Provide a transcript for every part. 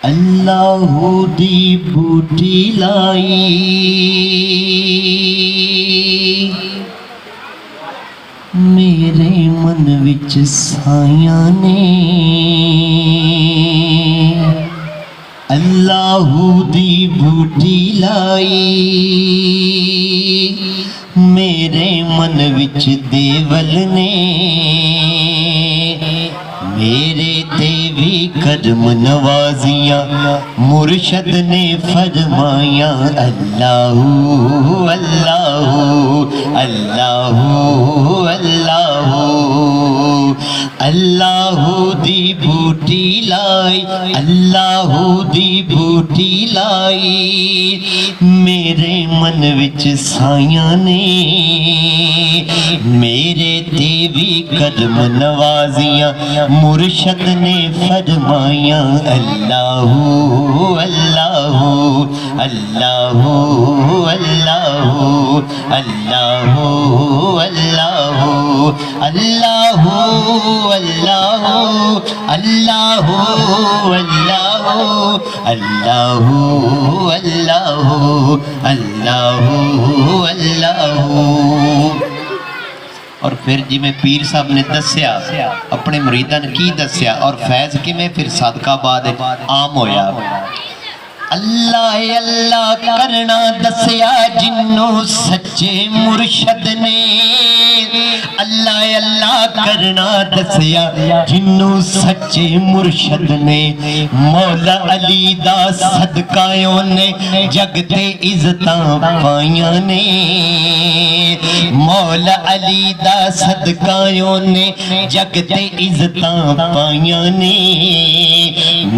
अल्लाहू दी बूटी लाई मेरे मन विच साइयां ने। अल्लाहू दी बूटी लाई मेरे मन विच देवल ने। मेरे ते भी करम नवाजियां मुर्शद ने फरमाया। अल्लाहू अल्लाहू अल्लाहू अल्लाहू अल्लाहू दी बूटी लाई अल्लाहू दी बूटी लाई मेरे मन विच साइयां ने। मेरे ते भी करम नवाजियां मुर्शद ने फरमाया। अल्लाहू अल्लाहू अल्लाहू अल्लाहू अल्लाहू अल्लाहू अल्लाहू अल्लाहू अल्लाहू अल्लाहू अल्लाहू अल्लाहू अल्लाहू। और फिर जिमें पीर साहब ने दस्या अपने मुरीदां ने की दस्या और फैज किमें फिर सदकाबाद आम होया। अल्लाह अल्लाह करना दस्या जिन्नों सच्चे मुर्शद ने। अल्लाह अल्लाह करना दस्या जिन्नों सच्चे मुर्शद ने। मौला अली दा सदका ने जगते इज्जतां पाइयां ने। मौला अली दा सदका ने जगते इज्जतां पाइयां ने।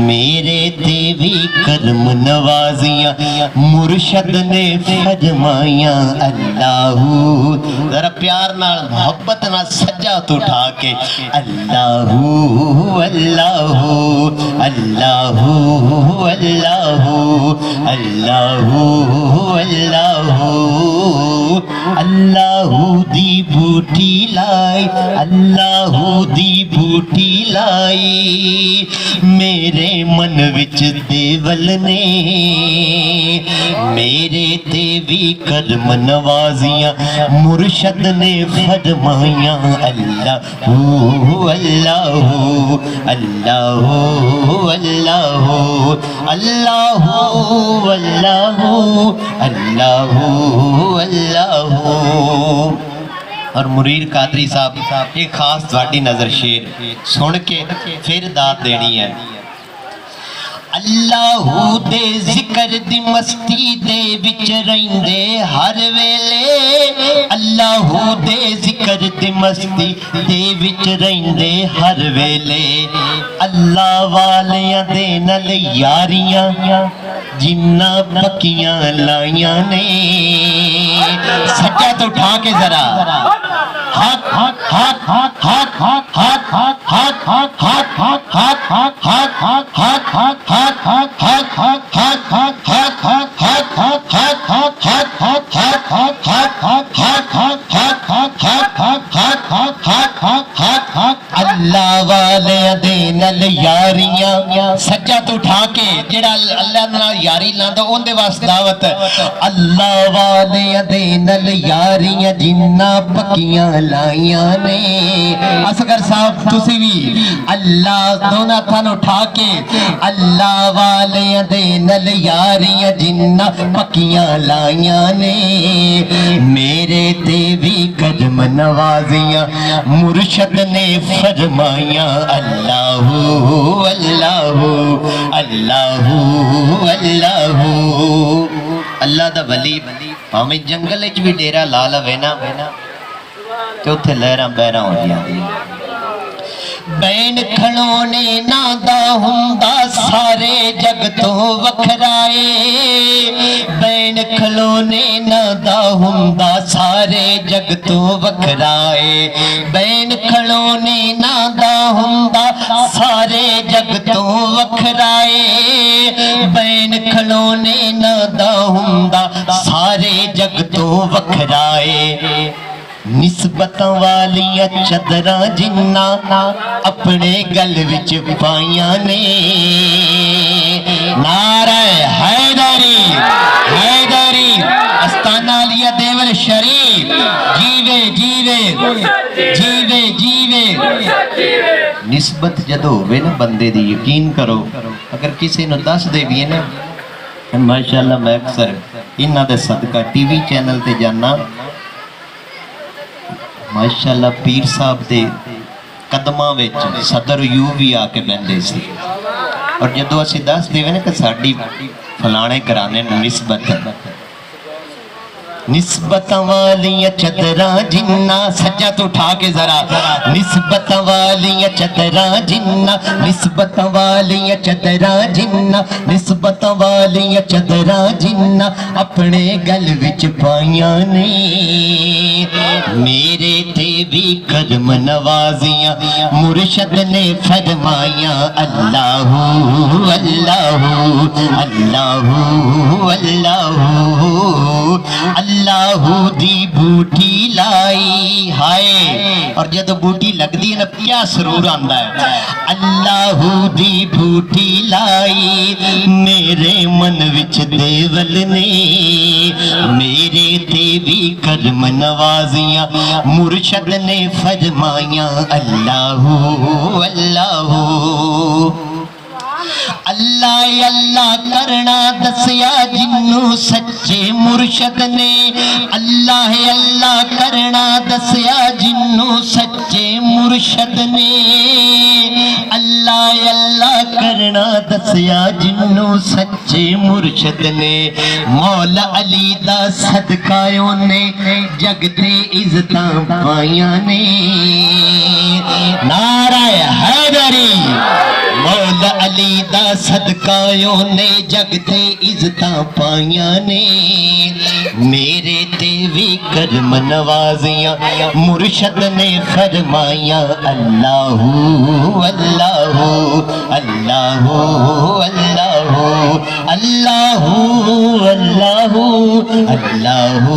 मेरे ते भी करम नवाजियां मुर्शद ने फरमाया। अल्लाहू जरा प्यार नाल मोहब्बत नाल सज्जा तो उठा के अल्लाहू अल्लाहू अल्लाहू अल्लाहू अल्लाहू अल्लाहू अल्लाहू दी बूटी लाई अल्लाहू दी बूटी लाई मेरे मन विच देवल ने। मेरे ते भी करम नवाजियां मुर्शद ने फरमाया। अल्लाहू अल्लाहू अल्लाहू अल्लाहू अल्लाहू अल्लाहू अल्लाहू अल्लाहू। और मुरीद कादरी साहब एक खास थोड़ी नजर शेर सुन के फिर दाद देनी है। अल्लाहू दे जिक्र दी मस्ती दे विच रहिंदे हर वेले। अल्लाहू दे जिक्र दी मस्ती दे विच रहिंदे हर वेले। अल्लाह वालियां दे नाल यारियां जिन्ना पक्कियां लाइयां ने। सज्जा तो उठा के जरा हाथ हाथ हाथ हाथ हाथ हाथ हाथ हाथ हाथ हाथ हाथ हाथ हाथ हाथ हाथ अल्लाह वाले दे नाल यारियां सज्जा तो उठा के जेड़ा अल्लाह नाल यारी लांदा ओंदे वास्ते दावत। अल्लाह वाले दे नाल यारियां जिन्ना पक्कियां लाइयां ने। असगर साहब तुसी भी अल्लाह दोनों हत्थां उठा के अल्लाह वाले दे नाल यारियां जिन्ना पक्कियां लाइयां ने। मेरे ते भी करम नवाजियां मुर्शद ने फरमाया। अल्लाहू अल्लाहू अल्लाहू अल्लाहू। अल्लाह दा वली भावें जंगल विच भी डेरा ला लवे ना ते उत्थे लहरां बहरां हो जांदियां। बैन खड़ोने ना दा हुंदा सारे जग तो वखराए। बैन खड़ोने ना दा हुंदा सारे जग तो वखराए। बैन खड़ोने ना दा हुंदा सारे जग तो वखराए। बैन खड़ोने ना दा हुंदा सारे जग तो वखराए। निस्बत वालियां चदरा जिन्ना अपने गल विच पाइयां ने। जीवे जीवे निस्बत जदों होवे ना बंदे दी, यकीन करो अगर किसी नूं दस दे भी है ना माशाअल्लाह, मैं अक्सर इन्हां दे सदका टीवी चैनल ते जाना, माशाअल्लाह पीर साहब दे कदमां विच सदर यूब भी आके बहंदे सी, और जदों असीं दस देवे ना कि साडी फलाने घराने नूं निस्बत वालियां चदरां जिन्ना, सज्जा तो उठा के जरा, निस्बत वालियां चदरां जिन्ना, निस्बत वालियां चदरां जिन्ना, निस्बत वालियां चदरां जिन्ना अपने गल विच पाइयां ने, मेरे ते भी कदम नवाजियां मुर्शद ने फरमाइयां, अल्लाहू अल्लाहू अल्लाहू अल्लाहू अल्लाहू दी बूटी लाई हाय, और जब बूटी लगती है ना क्या सरूर आंदा है, अल्लाहू दी बूटी लाई मेरे मन विच देवल ने, मेरे ते भी करम नवाजियां मुर्शद ने फरमाइयां, अल्लाहू अल्लाहू अल्लाह अल्लाह करना दसिया जिन्नू सच्चे मुर्शद ने, अल्लाह अल्लाह करना दसिया जिन्नू सच्चे मुर्शद ने, अल्लाह अल्लाह करना दसिया जिन्नू सच्चे मुर्शद ने, मौला अली दा सदका ने जगते इज्जतां पाइयां ने, नारा हैदरी मौला अली दा सदकायों ने जगते इज्जतां पाइयां ने, मेरे ते भी करम नवाजियां मुर्शद ने फरमाइयां, अल्लाहू अल्लाहू अल्लाहू अल्लाहू अल्लाहू अल्लाहू अल्लाहू अल्लाहू